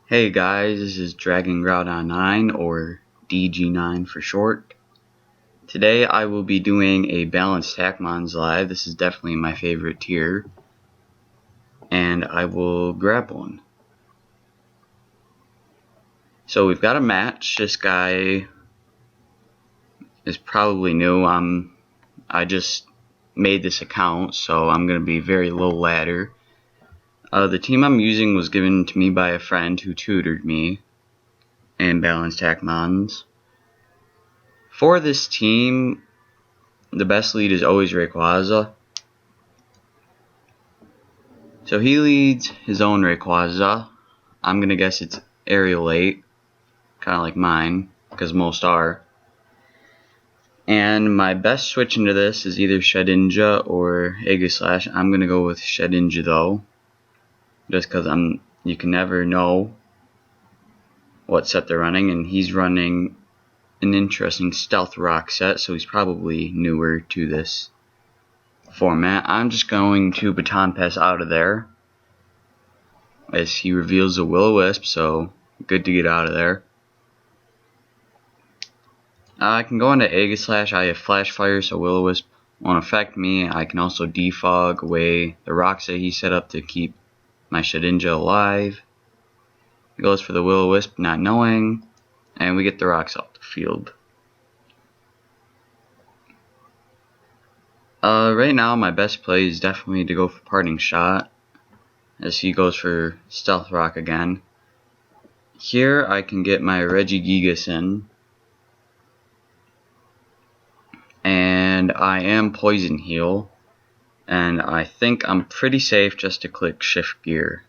Hey guys, this is Dragon Groudon 9 or DG9 for short. Today I will be doing a balanced Hackmons live. This is definitely my favorite tier. And I will grab one. So we've got a match. This guy is probably new. I just made this account, so I'm going to be very low ladder. The team I'm using was given to me by a friend who tutored me in balanced Hackmons. For this team, the best lead is always Rayquaza. So he leads his own Rayquaza. I'm going to guess it's Aerial 8, kind of like mine, because most are. And my best switch into this is either Shedinja or Aegislash. I'm going to go with Shedinja though, just because you can never know what set they're running, and he's running an interesting Stealth Rock set, so he's probably newer to this format. I'm just going to Baton Pass out of there as he reveals a Will-O-Wisp, so good to get out of there. I can go into Aegislash. I have Flash Fire, so Will-O-Wisp won't affect me. I can also defog away the rocks that he set up to keep my Shedinja alive. He goes for the Will-O-Wisp, not knowing, and we get the rocks off the field. Right now, my best play is definitely to go for Parting Shot, as he goes for Stealth Rock again. Here, I can get my Regigigas in, and I am Poison Heal, and I think I'm pretty safe just to click Shift Gear.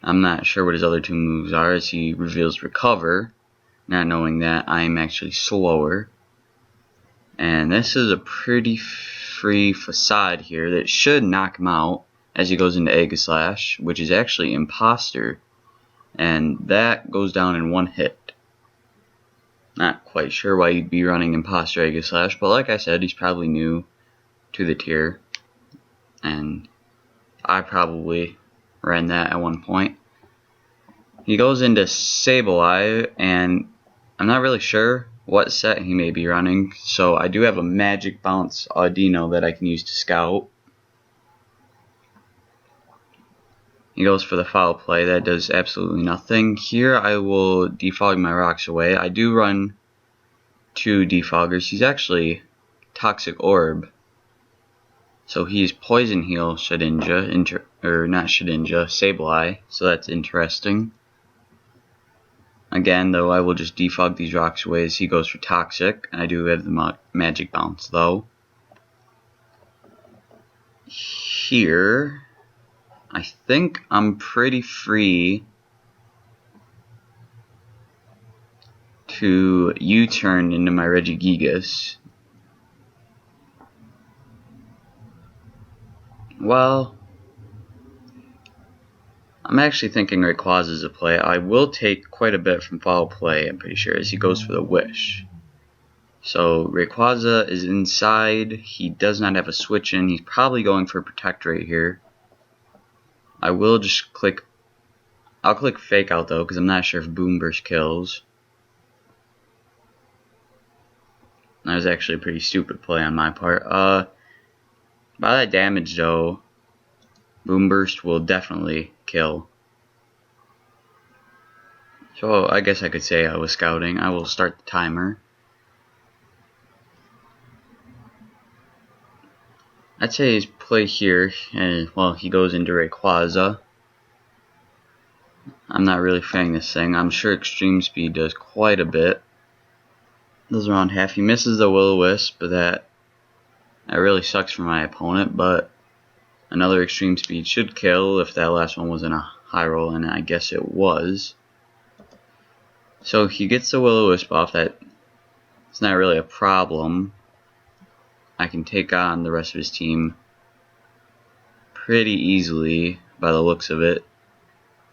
I'm not sure what his other two moves are, as he reveals Recover, not knowing that I'm actually slower. And this is a pretty free facade here that should knock him out as he goes into Aegislash, which is actually Imposter, and that goes down in one hit. Not quite sure why you'd be running Imposter Aegislash, but like I said, he's probably new to the tier, and I probably ran that at one point. He goes into Sableye, and I'm not really sure what set he may be running, so I do have a Magic Bounce Audino that I can use to scout. He goes for the Foul Play. That does absolutely nothing. Here I will defog my rocks away. I do run two defoggers. He's actually Toxic Orb, so he's Poison Heal Shedinja, or not Shedinja, Sableye, so that's interesting. Again, though, I will just defog these rocks away as he goes for Toxic. I do have the Magic Bounce, though. Here, I think I'm pretty free to U-turn into my Regigigas. Well, I'm actually thinking Rayquaza is a play. I will take quite a bit from Foul Play, I'm pretty sure, as he goes for the Wish. So Rayquaza is inside. He does not have a switch in. He's probably going for Protect right here. I will just click... I'll click Fake Out though, because I'm not sure if Boom Burst kills. That was actually a pretty stupid play on my part. By that damage though, Boom Burst will definitely kill. So I guess I could say I was scouting. I will start the timer. I'd say his play here, and well, he goes into Rayquaza. I'm not really fanning this thing. I'm sure Extreme Speed does quite a bit. Does around half. He misses the Will-O-Wisp, but that really sucks for my opponent, but another Extreme Speed should kill if that last one was in a high roll, and I guess it was. So he gets the Will-O-Wisp off. That it's not really a problem. I can take on the rest of his team pretty easily by the looks of it.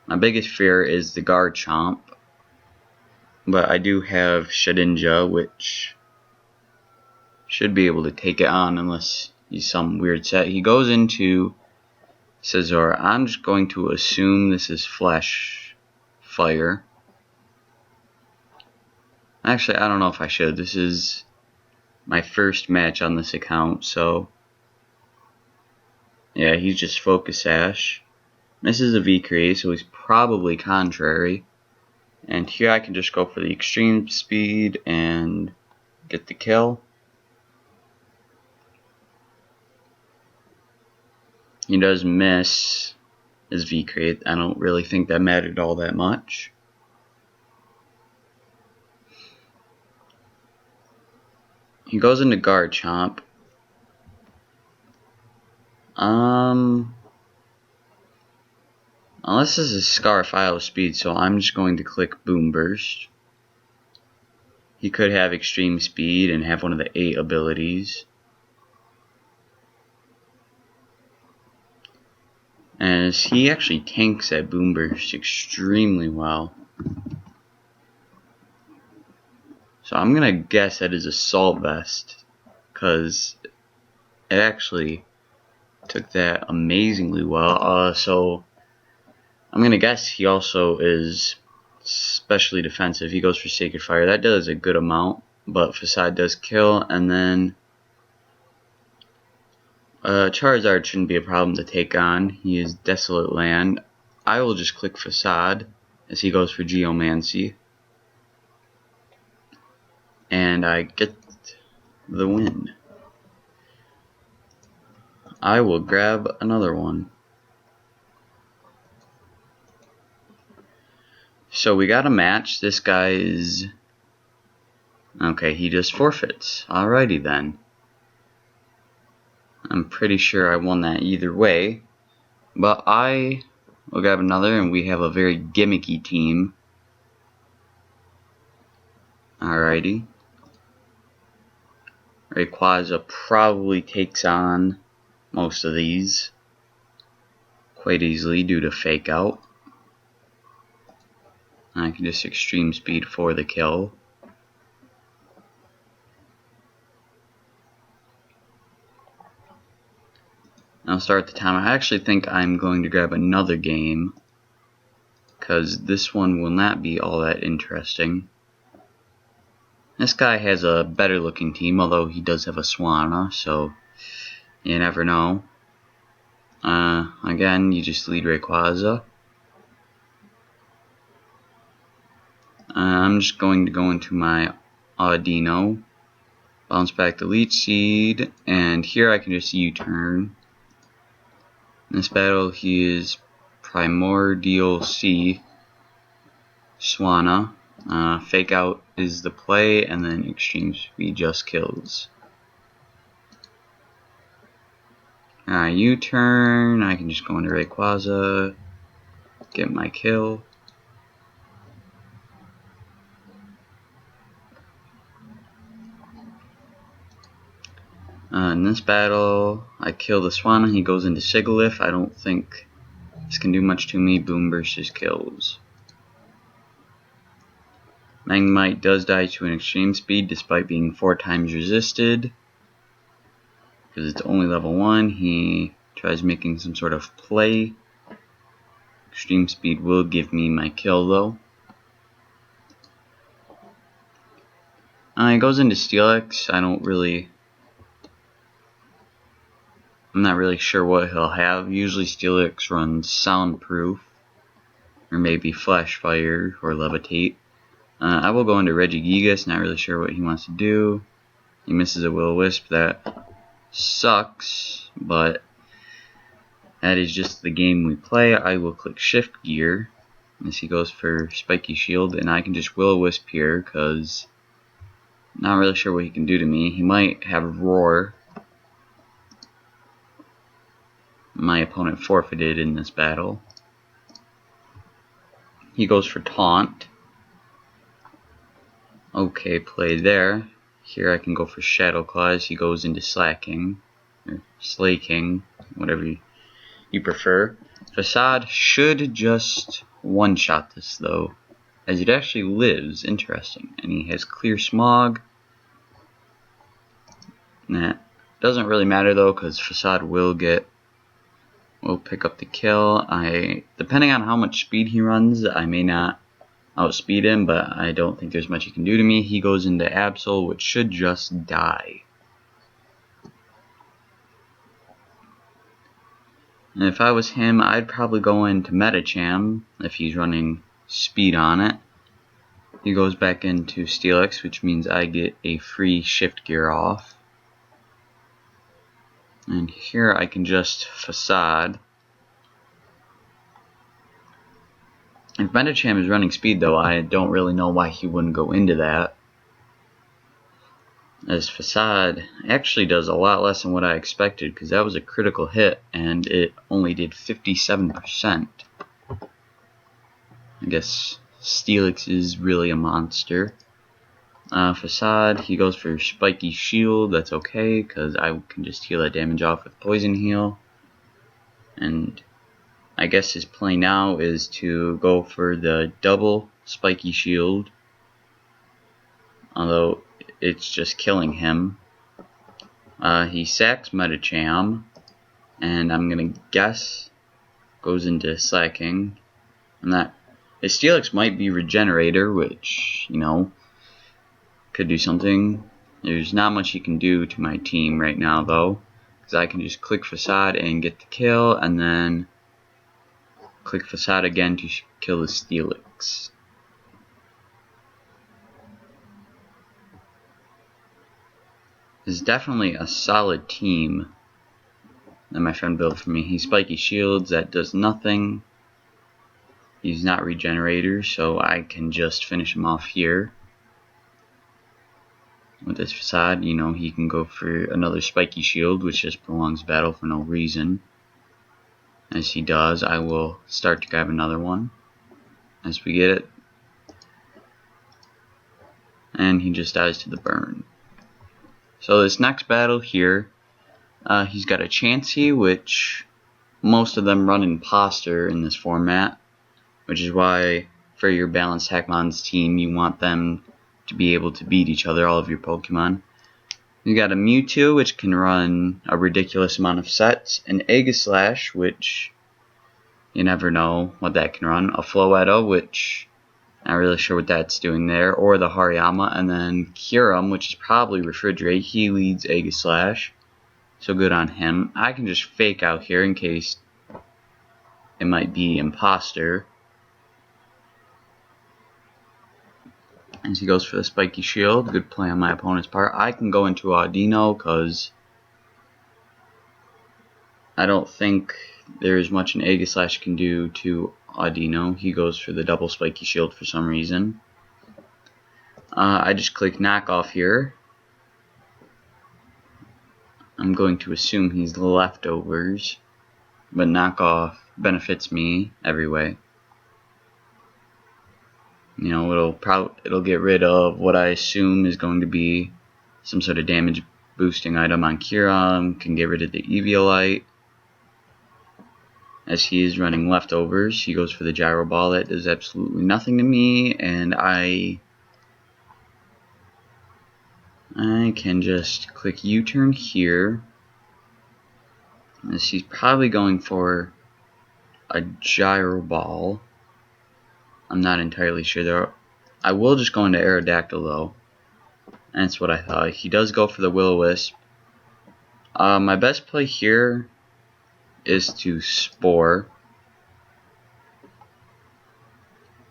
My biggest fear is the Garchomp, but I do have Shedinja, which should be able to take it on unless he's some weird set. He goes into Scizor. I'm just going to assume this is Flash fire. Actually, I don't know if I should. This is my first match on this account, so yeah, he's just Focus Sash. This is a V-Create, so he's probably Contrary. And here I can just go for the extreme speed and get the kill. He does miss his V-Create. I don't really think that mattered all that much. He goes into Guard Chomp. Unless this is Scarf Isle Speed, so I'm just going to click Boom Burst. He could have Extreme Speed and have one of the 8 abilities. As he actually tanks that Boom Burst extremely well. So I'm gonna guess that is Assault Vest, because it actually took that amazingly well. So I'm gonna guess he also is especially defensive. He goes for Sacred Fire. That does a good amount, but Facade does kill, and then Charizard shouldn't be a problem to take on. He is Desolate Land. I will just click Facade as he goes for Geomancy. And I get the win. I will grab another one. So we got a match. This guy is... okay, he just forfeits. Alrighty then. I'm pretty sure I won that either way. But I will grab another, and we have a very gimmicky team. Alrighty. Rayquaza probably takes on most of these quite easily due to Fake Out. I can just Extreme Speed for the kill. I'll start the timer. I actually think I'm going to grab another game, because this one will not be all that interesting. This guy has a better looking team, although he does have a Swanna, so you never know. Again, you just lead Rayquaza. I'm just going to go into my Audino, bounce back the Leech Seed, and here I can just U-turn. In this battle, he is Primordial C, Swanna. Fake Out is the play, and then Extreme Speed just kills. U-turn, I can just go into Rayquaza, get my kill. In this battle, I kill the Swanna, he goes into Sigilyph. I don't think this can do much to me. Boom Burst just kills. Magnemite does die to an Extreme Speed despite being 4 times resisted. Because it's only level 1, he tries making some sort of play. Extreme Speed will give me my kill though. He goes into Steelix. I'm not really sure what he'll have. Usually Steelix runs Soundproof, or maybe Flash Fire or Levitate. I will go into Regigigas, not really sure what he wants to do. He misses a Will-O-Wisp. That sucks, but that is just the game we play. I will click Shift Gear as he goes for Spiky Shield, and I can just Will-O-Wisp here because I'm not really sure what he can do to me. He might have Roar. My opponent forfeited in this battle. He goes for Taunt. Okay, play there. Here I can go for Shadow Claws. He goes into Slacking, or Slaking, whatever you prefer. Facade should just one-shot this though, as it actually lives. Interesting. And he has Clear Smog. That doesn't really matter though, because Facade will get will pick up the kill. Depending on how much speed he runs, I may not outspeed him, but I don't think there's much he can do to me. He goes into Absol, which should just die. And if I was him, I'd probably go into Metacham if he's running speed on it. He goes back into Steelix, which means I get a free shift gear off. And here I can just Facade. If Metacham is running speed though, I don't really know why he wouldn't go into that, as Facade actually does a lot less than what I expected, because that was a critical hit and it only did 57%. I guess Steelix is really a monster. Facade, he goes for Spiky Shield. That's okay, because I can just heal that damage off with Poison Heal. And I guess his play now is to go for the double Spiky Shield, although it's just killing him. He sacks Metacham, and I'm gonna guess goes into Slacking. And that his Steelix might be Regenerator, which, you know, could do something. There's not much he can do to my team right now though, because I can just click Facade and get the kill, and then click Facade again to kill the Steelix. This is definitely a solid team that my friend built for me. He's Spiky Shields, that does nothing. He's not Regenerator, so I can just finish him off here. With this Facade, you know, he can go for another Spiky Shield, which just prolongs battle for no reason. As he does, I will start to grab another one as we get it. And he just dies to the burn. So this next battle here, he's got a Chansey, which most of them run Imposter in this format, which is why for your balanced Hackmons team you want them to be able to beat each other, all of your Pokemon. You got a Mewtwo, which can run a ridiculous amount of sets, an Aegislash, which you never know what that can run, a Floetto, which not really sure what that's doing there, or the Hariyama, and then Kyurem, which is probably Refrigerate. He leads Aegislash, so good on him. I can just fake out here in case it might be Imposter. As he goes for the Spiky Shield, good play on my opponent's part. I can go into Audino because I don't think there is much an Aegislash can do to Audino. He goes for the double Spiky Shield for some reason. I just click Knockoff here. I'm going to assume he's Leftovers, but Knockoff benefits me every way. You know, it'll get rid of what I assume is going to be some sort of damage boosting item on Kyurem, can get rid of the Eviolite. As he is running Leftovers, he goes for the Gyro Ball. That does absolutely nothing to me, and I can just click U-turn here. As he's probably going for a Gyro Ball. I'm not entirely sure there. I will just go into Aerodactyl though. And that's what I thought. He does go for the Will-O-Wisp. My best play here is to Spore,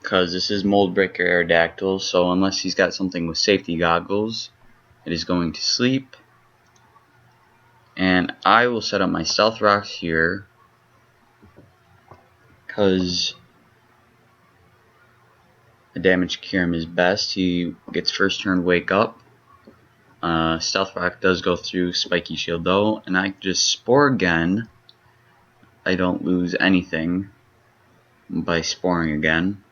because this is Mold Breaker Aerodactyl, so unless he's got something with safety goggles, it is going to sleep. And I will set up my Stealth Rocks here, because the damage Kyurem is best. He gets first turn Wake Up. Stealth Rock does go through Spiky Shield though, and I just Spore again. I don't lose anything by sporing again.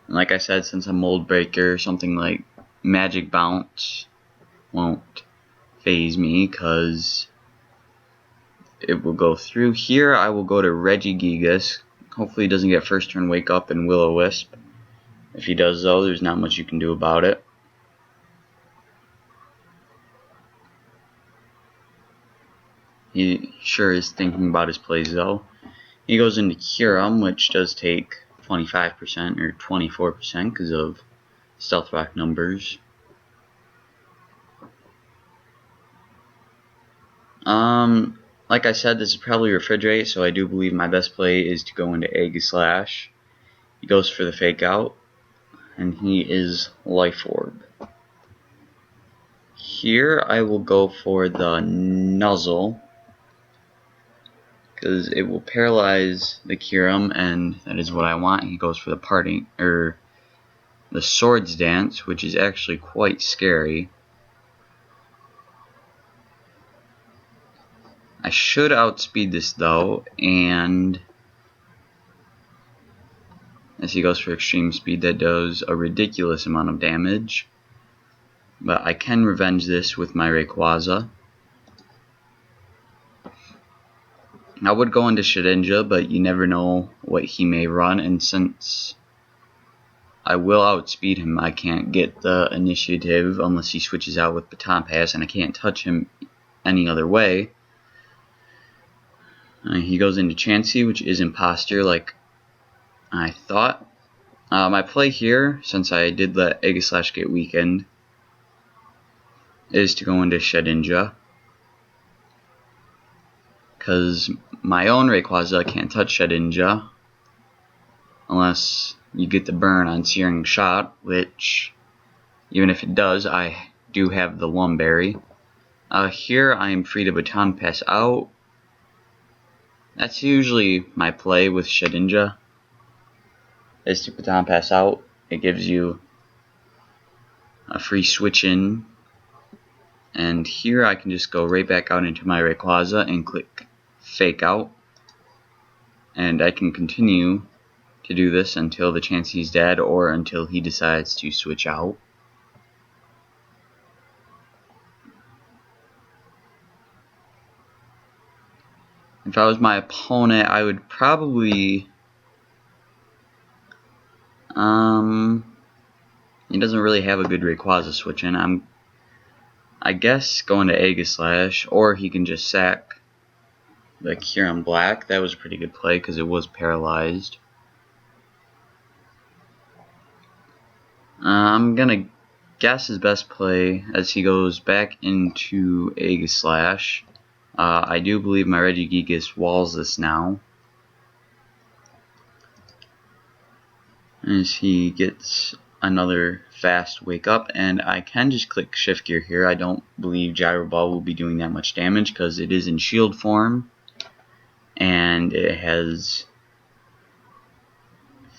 And like I said, since I'm Mold Breaker, something like Magic Bounce won't phase me, because it will go through. Here I will go to Regigigas. Hopefully he doesn't get first turn Wake Up and Will-O-Wisp. If he does though, there's not much you can do about it. He sure is thinking about his plays though. He goes into Kyurem, which does take 25% or 24% because of Stealth Rock numbers. Like I said, this is probably Refrigerate, so I do believe my best play is to go into Aegislash. He goes for the Fake Out, and he is Life Orb. Here I will go for the Nuzzle, because it will paralyze the Kyurem, and that is what I want. He goes for the the Swords Dance, which is actually quite scary. I should outspeed this though, and as he goes for extreme speed, that does a ridiculous amount of damage. But I can revenge this with my Rayquaza. I would go into Shedinja, but you never know what he may run, and since I will outspeed him, I can't get the initiative unless he switches out with Baton Pass, and I can't touch him any other way. He goes into Chansey, which is Imposter, like I thought. My play here, since I did let Aegislash get weakened, is to go into Shedinja, because my own Rayquaza can't touch Shedinja unless you get the burn on Searing Shot, which, even if it does, I do have the Lumberry. Here I am free to Baton Pass out. That's usually my play with Shedinja, is to Baton Pass out. It gives you a free switch in, and here I can just go right back out into my Rayquaza and click Fake Out, and I can continue to do this until the Chansey's dead or until he decides to switch out. If I was my opponent, I would probably he doesn't really have a good Rayquaza switch in. I guess going to Aegislash, or he can just sack the Kyurem Black. That was a pretty good play because it was paralyzed. I'm gonna guess his best play as he goes back into Aegislash. I do believe my Regigigas walls this now, as he gets another fast wake up, and I can just click Shift Gear here. I don't believe Gyro Ball will be doing that much damage because it is in shield form and it has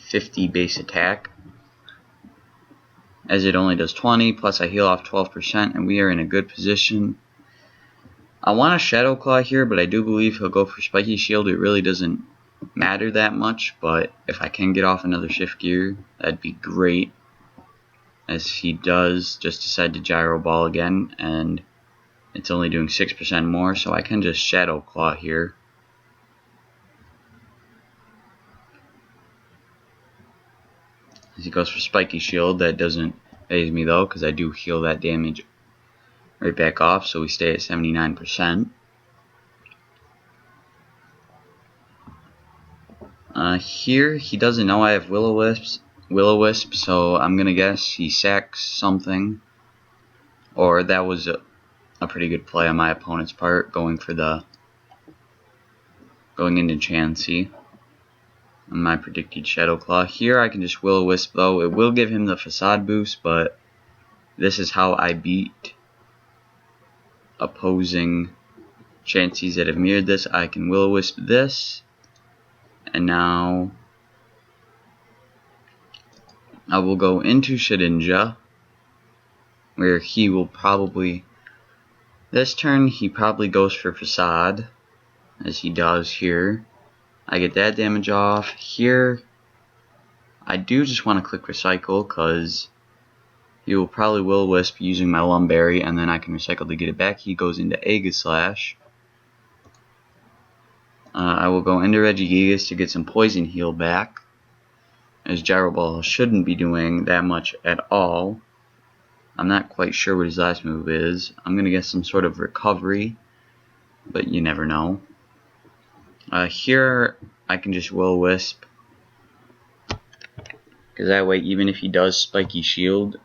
50 base attack, as it only does 20, plus I heal off 12%, and we are in a good position. I want a Shadow Claw here, but I do believe he'll go for Spiky Shield. It really doesn't matter that much, but if I can get off another Shift Gear, that'd be great, as he does just decide to Gyro Ball again, and it's only doing 6% more, so I can just Shadow Claw here. As he goes for Spiky Shield, that doesn't phase me though, because I do heal that damage right back off, so we stay at 79%. Here he doesn't know I have Will-O-Wisp, so I'm gonna guess he sacks something, or that was a pretty good play on my opponent's part, going into Chansey on my predicted Shadow Claw. Here I can just Will-O-Wisp though. It will give him the Facade boost, but this is how I beat opposing Chanseys that have mirrored this. I can Will-O-Wisp this, and now I will go into Shedinja, where he will probably, this turn he probably goes for Facade, as he does here. I get that damage off. Here I do just want to click Recycle, because he will probably Will-O-Wisp using my Lumberry, and then I can Recycle to get it back. He goes into Aegislash. I will go into Regigigas to get some Poison Heal back, as Gyro Ball shouldn't be doing that much at all. I'm not quite sure what his last move is. I'm going to get some sort of recovery. but you never know. Here I can just Will-O-Wisp, because that way even if he does Spiky Shield,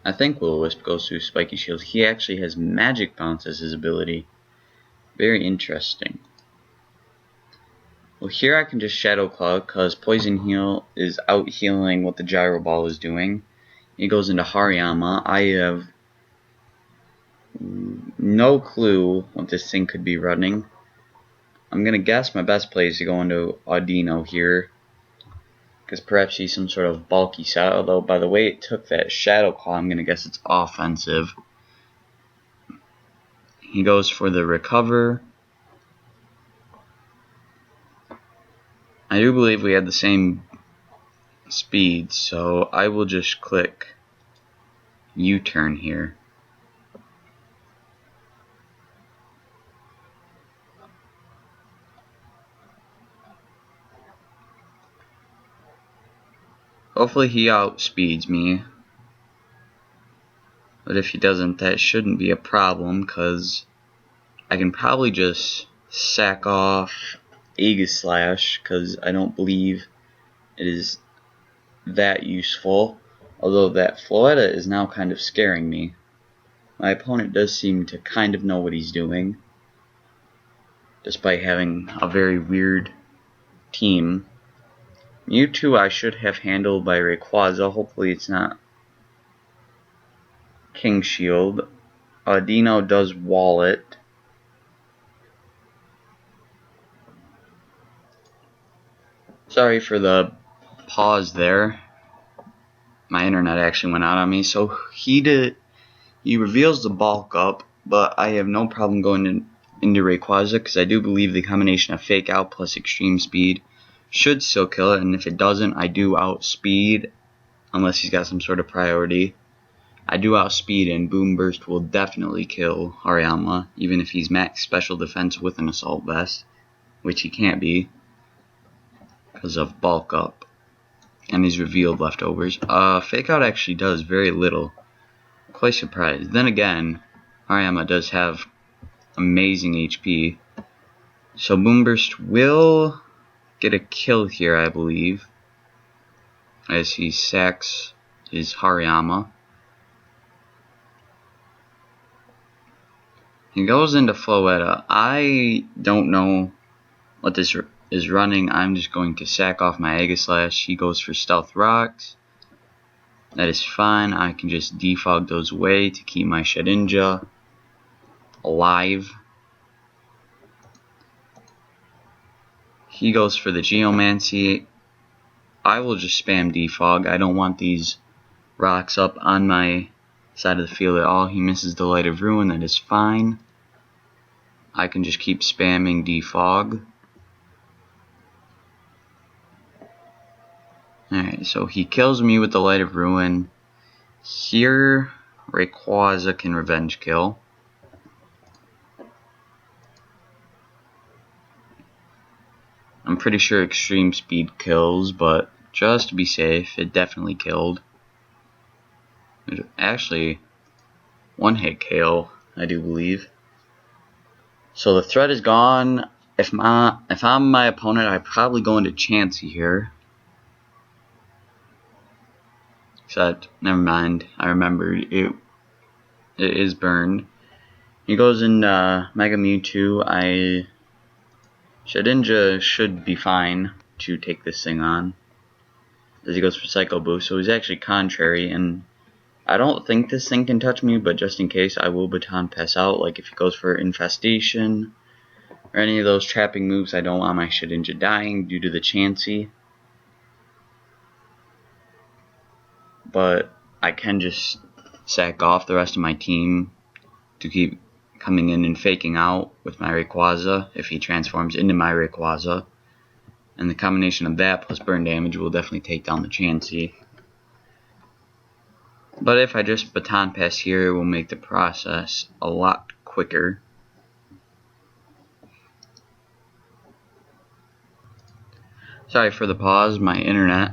I think Will-O-Wisp goes through Spiky Shield. He actually has Magic Bounce as his ability. Very interesting. Well, here I can just Shadow Claw because Poison Heal is out healing what the Gyro Ball is doing. He goes into Hariyama. I have no clue what this thing could be running. I'm going to guess my best play is to go into Audino here, because perhaps he's some sort of bulky set, although by the way it took that Shadow Claw, I'm going to guess it's offensive. He goes for the Recover. I do believe we had the same speed, so I will just click U-turn here. Hopefully he outspeeds me, but if he doesn't, that shouldn't be a problem, because I can probably just sack off Aegislash, because I don't believe it is that useful, although that Floetta is now kind of scaring me. My opponent does seem to kind of know what he's doing, despite having a very weird team. Mewtwo I should have handled by Rayquaza. Hopefully it's not King Shield. Audino does wall it. Sorry for the pause there. My internet actually went out on me. So he reveals the bulk up, but I have no problem going into Rayquaza, because I do believe the combination of Fake Out plus Extreme Speed should still kill it, and if it doesn't, I do outspeed, unless he's got some sort of priority. I do outspeed, and Boom Burst will definitely kill Hariyama, even if he's max special defense with an Assault Vest, which he can't be because of bulk up and his revealed leftovers. Fake Out actually does very little. Quite surprised. Then again, Hariyama does have amazing HP, so Boom Burst will get a kill here, I believe, as he sacks his Hariyama. He goes into Floetta. I don't know what this is running. I'm just going to sack off my Aegislash. He goes for Stealth Rocks. That is fine. I can just defog those away to keep my Shedinja alive. He goes for the Geomancy. I will just spam defog. I don't want these rocks up on my side of the field at all. He misses the Light of Ruin. That is fine. I can just keep spamming defog. Alright, so he kills me with the Light of Ruin. Here, Rayquaza can revenge kill. I'm pretty sure Extreme Speed kills, but just to be safe, it definitely killed. Actually, one-hit KO, I do believe. So the threat is gone. If I'm my opponent, I probably go into Chansey here. Except, never mind, I remembered, it is burned. He goes in Mega Mewtwo. Shedinja should be fine to take this thing on, as he goes for Psycho Boost, so he's actually contrary, and I don't think this thing can touch me, but just in case, I will Baton Pass out, like if he goes for Infestation, or any of those trapping moves. I don't want my Shedinja dying due to the Chansey. But I can just sack off the rest of my team to keep coming in and faking out with my Rayquaza if he transforms into my Rayquaza. And the combination of that plus burn damage will definitely take down the Chansey. But if I just Baton Pass here, it will make the process a lot quicker. Sorry for the pause, my internet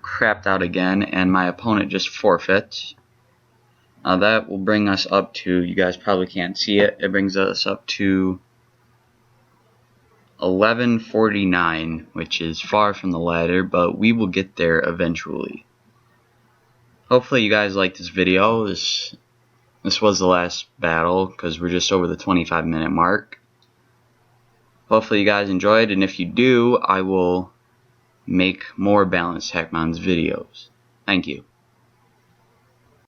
crapped out again, and my opponent just forfeits. That will bring us up to, you guys probably can't see it, it brings us up to 1149, which is far from the ladder, but we will get there eventually. Hopefully you guys liked this video. This was the last battle because we're just over the 25-minute mark. Hopefully you guys enjoyed, and if you do, I will make more balanced Hackmons videos. Thank you.